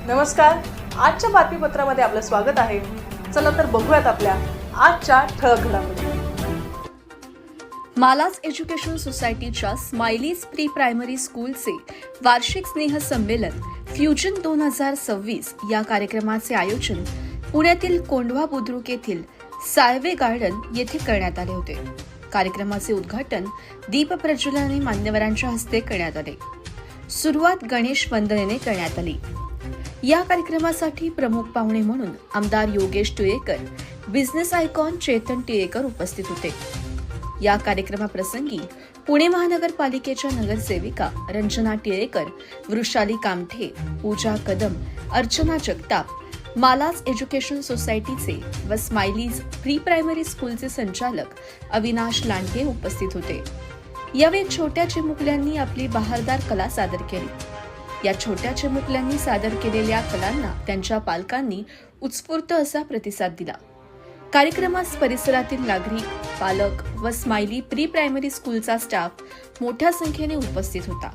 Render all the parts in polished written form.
नमस्कार. आजच्या बातमीपत्रामध्ये आपलं स्वागत आहे. चला तर बघूयात आपल्या आजच्या ठळक घडामोडी. मालाज एज्युकेशन सोसायटीच्या स्माइलीज प्री प्रायमरी स्कूलचे वार्षिक स्नेहसंमेलन फ्युजन 2026 या कार्यक्रमाचे आयोजन पुण्यातील कोंढवा बुद्रुक येथील साळवे गार्डन येथे करण्यात आले होते. कार्यक्रमाचे उद्घाटन दीप प्रज्वलनाने मान्यवरांच्या हस्ते करण्यात आले. सुरुवात गणेश वंदनेने करण्यात आली. या कार्यक्रमासाठी प्रमुख पाहुणे म्हणून आमदार योगेश टिळेकर, बिझनेस आयकॉन चेतन टिळेकर उपस्थित होते. या कार्यक्रमाप्रसंगी पुणे महानगरपालिकेच्या नगरसेविका रंजना टिळेकर, वृषाली कामठे, पूजा कदम, अर्चना जगताप, मालाज एज्युकेशन सोसायटीचे व स्माइलीज प्री प्रायमरी स्कूलचे संचालक अविनाश लांडगे उपस्थित होते. यावेळी छोट्या चिमुकल्यांनी आपली बहारदार कला सादर केली. या छोट्या चिमुकल्यांनी सादर केलेल्या कलांना त्यांच्या पालकांनी उत्स्फूर्त असा प्रतिसाद दिला. कार्यक्रमास परिसरातील नागरिक, पालक व स्माइली प्री प्रायमरी स्कूलचा स्टाफ मोठ्या संख्येने उपस्थित होता.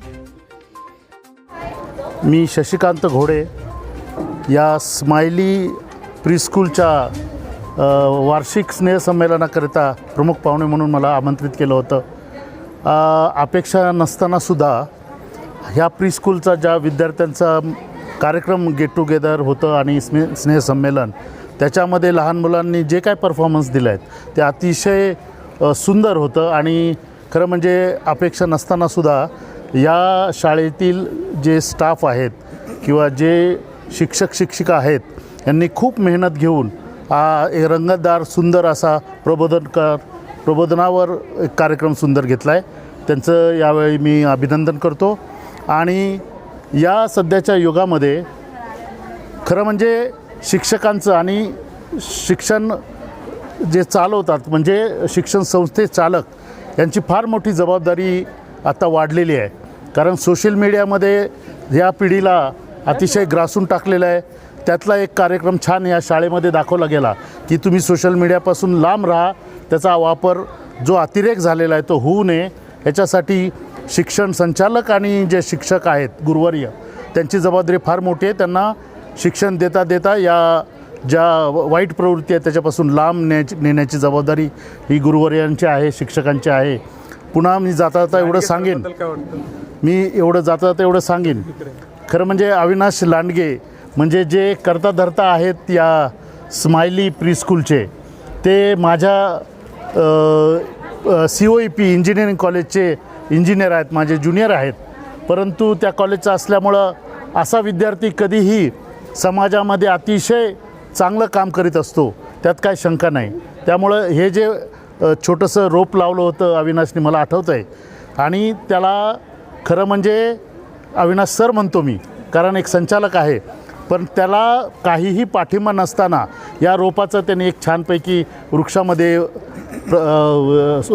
मी शशिकांत घोडे या स्माइली प्रीस्कूलच्या वार्षिक स्नेहसंमेलनाकरिता प्रमुख पाहुणे म्हणून मला आमंत्रित केलं होतं. अपेक्षा नसतानासुद्धा ह्या प्रीस्कूलचा ज्या विद्यार्थ्यांचा कार्यक्रम गेट टुगेदर होतं आणि स्नेहसंमेलन, त्याच्यामध्ये लहान मुलांनी जे काय परफॉर्मन्स दिले आहेत ते अतिशय सुंदर होतं. आणि खरं म्हणजे अपेक्षा नसतानासुद्धा या शाळेतील जे स्टाफ आहेत किंवा जे शिक्षक शिक्षिका आहेत यांनी खूप मेहनत घेऊन एक रंगतदार सुंदर असा प्रबोधनावर एक कार्यक्रम सुंदर घेतला आहे. त्यांचं यावेळी मी अभिनंदन करतो. आणि या सध्याच्या युगामध्ये खरं म्हणजे शिक्षकांचं आणि शिक्षण जे चालवतात म्हणजे शिक्षण संस्थे चालक यांची फार मोठी जबाबदारी आता वाढलेली आहे. कारण सोशल मीडियामध्ये या पिढीला अतिशय ग्रासून टाकलेलं आहे. त्यातला एक कार्यक्रम छान या शाळेमध्ये दाखवला गेला की तुम्ही सोशल मीडियापासून लांब राहा. त्याचा वापर जो अतिरेक झालेला आहे तो होऊ नये याच्यासाठी शिक्षण संचालक आणि जे शिक्षक आहेत गुरुवर्य त्यांची जबाबदारी फार मोठी आहे. त्यांना शिक्षण देता देता या ज्या वाईट प्रवृत्ती आहेत त्याच्यापासून लांब नेण्याची जबाबदारी ही गुरुवर्यांची आहे, शिक्षकांची आहे. पुन्हा मी जाता एवढं सांगेन खरं म्हणजे अविनाश लांडगे म्हणजे जे करता धरता आहेत या स्माइली प्रीस्कूलचे, ते माझ्या COEP इंजिनिअरिंग कॉलेजचे इंजिनियर आहेत, माझे ज्युनियर आहेत. परंतु त्या कॉलेजचा असल्यामुळं असा विद्यार्थी कधीही समाजामध्ये अतिशय चांगलं काम करीत असतो, त्यात काय शंका नाही. त्यामुळं हे जे छोटंसं रोप लावलं होतं अविनाशने मला आठवतं आहे. आणि त्याला खरं म्हणजे अविनाश सर म्हणतो मी कारण एक संचालक आहे, पण त्याला काहीही पाठिंबा नसताना या रोपाचं त्याने एक छानपैकी वृक्षामध्ये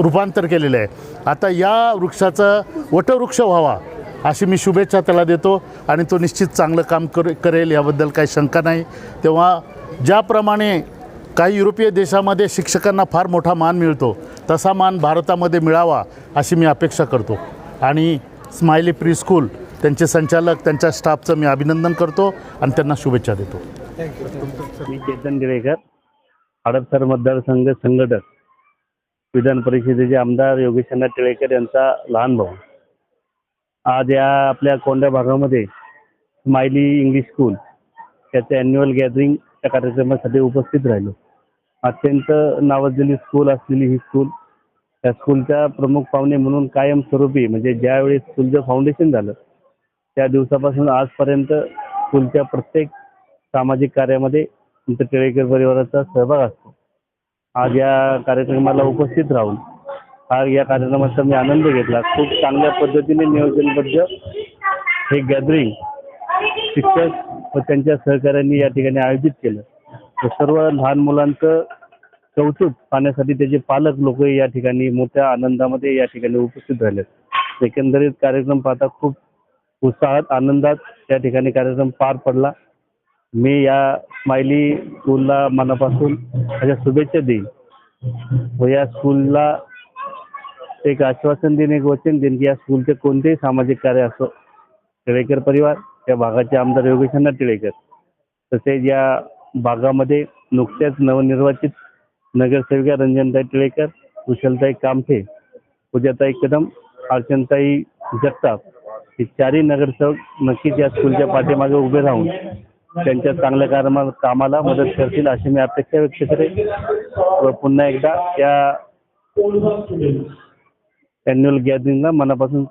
रूपांतर केलेलं आहे. आता या वृक्षाचं वटवृक्ष व्हावा अशी मी शुभेच्छा त्याला देतो आणि तो निश्चित चांगलं काम करेल याबद्दल काही शंका नाही. तेव्हा ज्याप्रमाणे काही युरोपीय देशामध्ये शिक्षकांना फार मोठा मान मिळतो तसा मान भारतामध्ये मिळावा अशी मी अपेक्षा करतो. आणि स्माइली प्रीस्कूल त्यांचे संचालक त्यांच्या स्टाफचं मी अभिनंदन करतो आणि त्यांना शुभेच्छा देतो. मी चेतन टिळेकर, हडपसर मतदारसंघ संघटक, विधान परिषदेचे आमदार योगेशनाथ टिळेकर यांचा लहान भाऊ. आज या आपल्या कोंढ्या भागामध्ये स्माइली इंग्लिश स्कूल त्याच्या ॲन्युअल गॅदरिंगच्या कार्यक्रमासाठी उपस्थित राहिलो. अत्यंत नावाजलेली स्कूल असलेली ही स्कूल, त्या स्कूलच्या प्रमुख पाहुणे म्हणून कायमस्वरूपी म्हणजे ज्यावेळी स्कूलचं फाउंडेशन झालं त्या दिवसापासून आजपर्यंत स्कूलच्या प्रत्येक सामाजिक कार्यामध्ये तुमच्या टिळेकर परिवाराचा सहभाग असतो. आज या कार्यक्रमाला उपस्थित राहून आज या कार्यक्रमाचा मी आनंद घेतला. खूप चांगल्या पद्धतीने नियोजनबद्ध हे गॅदरिंग शिक्षक व त्यांच्या सहकाऱ्यांनी या ठिकाणी आयोजित केलं. सर्व लहान मुलांचं कौतुक पाहण्यासाठी त्याचे पालक लोक या ठिकाणी मोठ्या आनंदामध्ये या ठिकाणी उपस्थित राहिले. एकंदरीत कार्यक्रम पाहता खूप उत्साहात आनंदात या ठिकाणी कार्यक्रम पार पडला. मी या स्माइली स्कूलला मनापासून माझ्या शुभेच्छा देईन व या स्कूलला एक आश्वासन देईन, एक वचन देईन की या स्कूलचे कोणतेही सामाजिक कार्य असो टिळेकर परिवार त्या भागाचे आमदार योगेशअण्णा टिळेकर, तसेच या भागामध्ये नुकत्याच नवनिर्वाचित नगरसेविका रंजनताई टिळेकर, कुशलताई कामठे, पूजाताई कदम, अर्चनताई जगताप हे चारही नगरसेवक नक्कीच या स्कूलच्या पाठीमागे उभे राहून त्यांच्या चांगल्या कामाला मदत करतील अशी मी अपेक्षा व्यक्त करेन व पुन्हा एकदा या ॲन्युअल गॅदरिंगला मनापासून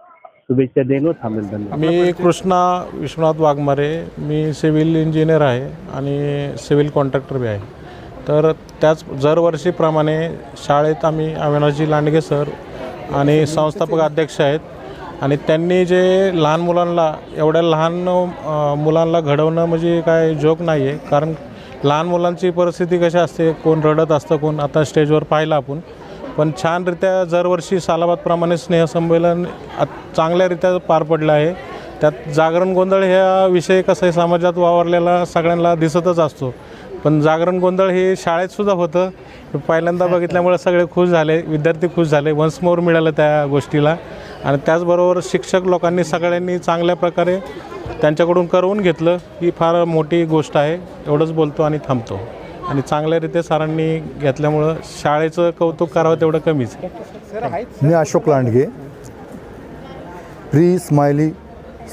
शुभेच्छा देईन व थांबेल. धन्यवाद. मी कृष्णा विश्वनाथ वाघमारे, मी सिव्हिल इंजिनियर आहे आणि सिव्हिल कॉन्ट्रॅक्टर बी आहे. तर त्याच दरवर्षीप्रमाणे शाळेत आम्ही अविनाशजी लांडगे सर आणि संस्थापक अध्यक्ष आहेत आणि त्यांनी जे लहान मुलांना एवढ्या लहान मुलांना घडवणं म्हणजे काय जोक नाही आहे. कारण लहान मुलांची परिस्थिती कशी असते, कोण रडत असतं, कोण आता स्टेजवर पाहिलं आपण, पण छानरित्या दरवर्षी सालाबादप्रमाणे स्नेहसंमेलन चांगल्यारित्या पार पडलं आहे. त्यात जागरण गोंधळ ह्या विषय कसं आहे समाजात वावरलेला सगळ्यांना दिसतच असतो, पण जागरण गोंधळ हे शाळेतसुद्धा होतं. पहिल्यांदा बघितल्यामुळे सगळे खुश झाले, विद्यार्थी खुश झाले, वन्स मोर मिळालं त्या गोष्टीला. आणि त्याचबरोबर शिक्षक लोकांनी सगळ्यांनी चांगल्या प्रकारे त्यांच्याकडून करवून घेतलं, ही फार मोठी गोष्ट आहे. एवढंच बोलतो आणि थांबतो. आणि चांगल्यारीत्या सरांनी घेतल्यामुळं शाळेचं कौतुक करावं तेवढं कमीच. मी अशोक लांडगे, प्री स्माइली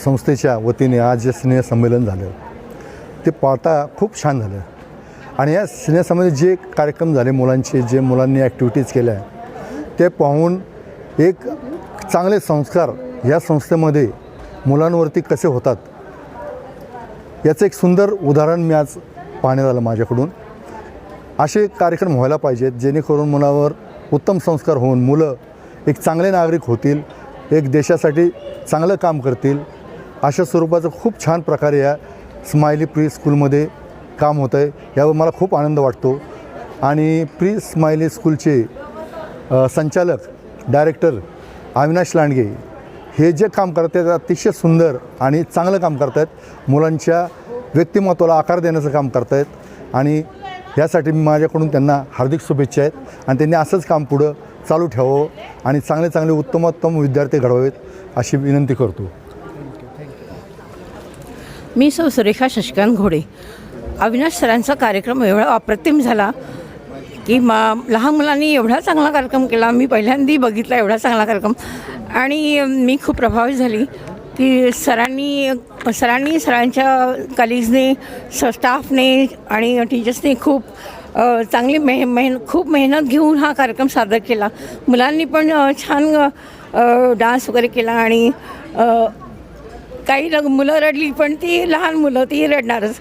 संस्थेच्या वतीने आज जे स्नेहसंमेलन झालं ते पाहता खूप छान झालं. आणि या स्नेहसंमेलनात जे कार्यक्रम झाले मुलांचे, जे मुलांनी ॲक्टिव्हिटीज केल्या ते पाहून एक चांगले संस्कार या संस्थेमध्ये मुलांवरती कसे होतात याचं एक सुंदर उदाहरण मी आज पाहण्यात आलं माझ्याकडून. असे कार्यक्रम व्हायला पाहिजेत जेणेकरून मुलावर उत्तम संस्कार होऊन मुलं एक चांगले नागरिक होतील, एक देशासाठी चांगलं काम करतील. अशा स्वरूपाचं खूप छान प्रकारे या स्माइली प्री स्कूलमध्ये काम होतं आहे, यावर मला खूप आनंद वाटतो. आणि प्री स्माइली स्कूलचे संचालक डायरेक्टर अविनाश लांडगे हे जे काम करत आहेत अतिशय सुंदर आणि चांगलं काम करत आहेत. मुलांच्या व्यक्तिमत्वाला आकार देण्याचं काम करत आहेत आणि यासाठी मी माझ्याकडून त्यांना हार्दिक शुभेच्छा आहेत. आणि त्यांनी असंच काम पुढं चालू ठेवावं आणि चांगले चांगले उत्तमोत्तम विद्यार्थी घडवावेत अशी विनंती करतो. मी सुरेखा शशिकांत घोडे. अविनाश सरांचा कार्यक्रम एवढा अप्रतिम झाला की लहान मुलांनी एवढा चांगला कार्यक्रम केला. मी पहिल्यांदा बघितला एवढा चांगला कार्यक्रम आणि मी खूप प्रभावित झाली की सरांच्या कलिग्सने, स्टाफने आणि टीचर्सने खूप चांगली खूप मेहनत घेऊन हा कार्यक्रम सादर केला. मुलांनी पण छान डान्स वगैरे केला आणि काही मुलं रडली, पण ती लहान मुलं ती रडणारच.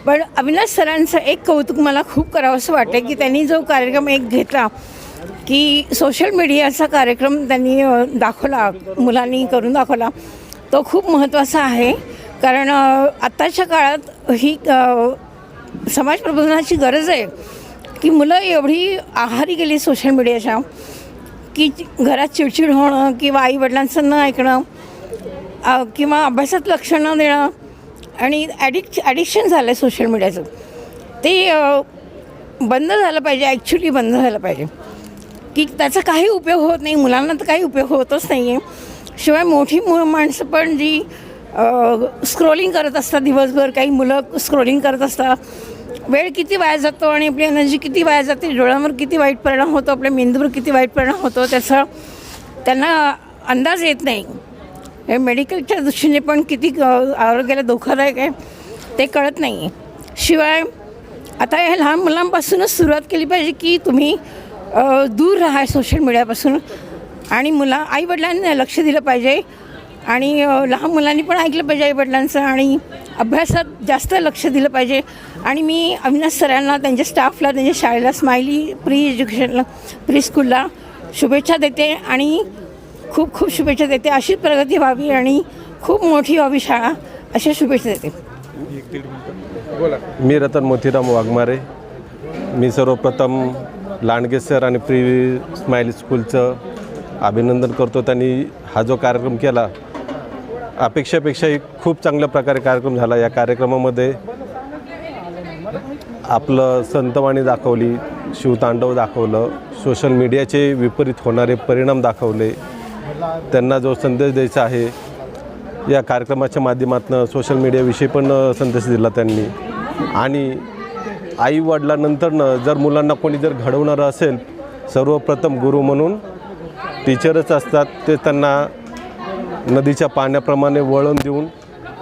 पण अविनाश सरांचं एक कौतुक मला खूप करावंसं वाटतं की त्यांनी जो कार्यक्रम एक घेतला की सोशल मीडियाचा कार्यक्रम त्यांनी दाखवला, मुलांनी करून दाखवला, तो खूप महत्त्वाचा आहे. कारण आत्ताच्या काळात ही समाज प्रबोधनाची गरज आहे की मुलं एवढी आहारी गेली सोशल मीडियाच्या की घरात चिडचिड होणं किंवा आईवडिलांचं न ऐकणं किंवा अभ्यासात लक्ष न देणं आणि ॲडिक्शन झालं आहे सोशल मीडियाचं. ते बंद झालं पाहिजे, ॲक्च्युली बंद झालं पाहिजे की त्याचा काही उपयोग होत नाही, मुलांना तर काही उपयोग होतच नाही आहे. शिवाय मोठी माणसं पण जी स्क्रोलिंग करत असतात दिवसभर, काही मुलं स्क्रोलिंग करत असतात, वेळ किती वाया जातो आणि आपली एनर्जी किती वाया जाते, डोळ्यांवर किती वाईट परिणाम होतो, आपल्या मेंदूवर किती वाईट परिणाम होतो त्याचा त्यांना अंदाज येत नाही. हे मेडिकलच्या दृष्टीने पण किती आरोग्याला धोकादायक आहे ते कळत नाही आहे. शिवाय आता ह्या लहान मुलांपासूनच सुरुवात केली पाहिजे की तुम्ही दूर राहा सोशल मीडियापासून आणि आईवडिलांनी लक्ष दिलं पाहिजे आणि लहान मुलांनी पण ऐकलं पाहिजे आईवडिलांचं आणि अभ्यासात जास्त लक्ष दिलं पाहिजे. आणि मी अविनाश सरांना, त्यांच्या स्टाफला, त्यांच्या शाळेला, स्माइली प्री एज्युकेशनला, प्री स्कूलला शुभेच्छा देते आणि खूप खूप शुभेच्छा देते. अशीच प्रगती व्हावी आणि खूप मोठी व्हावी शाळा, अशा शुभेच्छा देते. मी रतन मोतीराम वाघमारे. मी सर्वप्रथम लांडगे सर आणि प्री स्माइली स्कूलचं अभिनंदन करतो. त्यांनी हा जो कार्यक्रम केला अपेक्षापेक्षाही खूप चांगल्या प्रकारे कार्यक्रम झाला. या कार्यक्रमामध्ये आपलं संतवाणी दाखवली, शिवतांडव दाखवलं, सोशल मीडियाचे विपरीत होणारे परिणाम दाखवले, त्यांना जो संदेश द्यायचा आहे या कार्यक्रमाच्या माध्यमातून सोशल मीडियाविषयी पण संदेश दिला त्यांनी. आणि आईवडिलांनंतर जर मुलांना कोणी जर घडवणारं असेल, सर्वप्रथम गुरु म्हणून टीचरच असतात. ते त्यांना नदीच्या पाण्याप्रमाणे वळण देऊन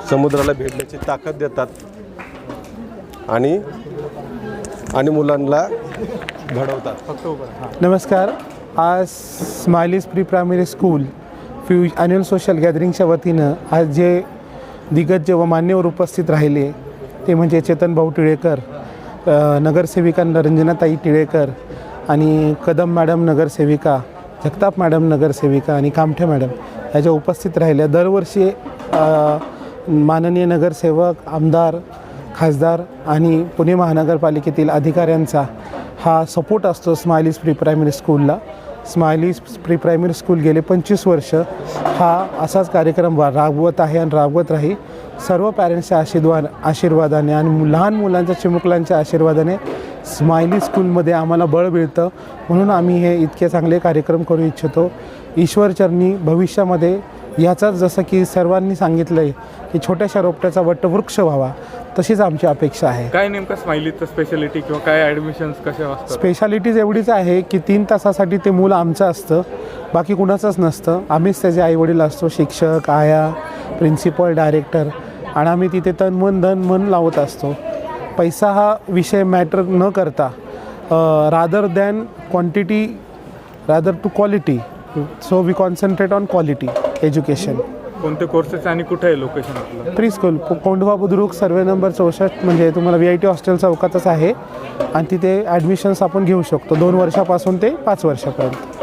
समुद्राला भेटण्याची ताकद देतात आणि मुलांना घडवतात. नमस्कार. आज Smileys pre primary school annual social गॅदरिंगच्या वतीनं आज जे दिग्गज व मान्यवर उपस्थित राहिले ते म्हणजे चेतन भाऊ टिळेकर, नगरसेविका रंजनाताई टिळेकर आणि कदम मॅडम नगरसेविका, जगताप मॅडम नगरसेविका आणि कामठे मॅडम ह्या उपस्थित राहिल्या. दरवर्षी माननीय नगरसेवक, आमदार, खासदार आणि पुणे महानगरपालिकेतील अधिकाऱ्यांचा हा सपोर्ट असतो स्माइलीज प्री प्रायमरी स्कूलला. स्माइलीज प्री प्रायमरी स्कूल गेले 25 वर्ष हा असाच कार्यक्रम राबवत आहे आणि राबवत राहील. सर्व पॅरेंट्सच्या आशीर्वादाने आणि लहान मुलांच्या चिमुकलांच्या आशीर्वादाने स्माइली स्कूलमध्ये आम्हाला बळ मिळतं, म्हणून आम्ही हे इतके चांगले कार्यक्रम करू इच्छितो. ईश्वरचरणी भविष्यामध्ये याचाच, जसं की सर्वांनी सांगितलं आहे की छोट्याशा रोपट्याचा वटवृक्ष व्हावा, तशीच आमची अपेक्षा आहे. काय नेमकं स्माइलीचं स्पेशालिटी किंवा काय ॲडमिशन्स कशा असतात? स्पेशालिटीज एवढीच आहे की 3 तासासाठी ते मूल आमचं असतं, बाकी कुणाचंच नसतं. आम्हीच त्याचे आईवडील असतो, शिक्षक, आया, प्रिन्सिपल, डायरेक्टर, आणि आम्ही तिथे धन मन लावत असतो. पैसा हा विषय मॅटर न करता rather than quantity, rather to quality. So we concentrate on quality education. कोणते कोर्सेस आणि कुठे आहे लोकेशन आपलं? Pre school Kondhwa Budruk, survey number 64, म्हणजे तुम्हाला VIT हॉस्टेल चौकातच आहे आणि तिथे ॲडमिशन्स आपण घेऊ शकतो 2 वर्षापासून ते 5 वर्षापर्यंत.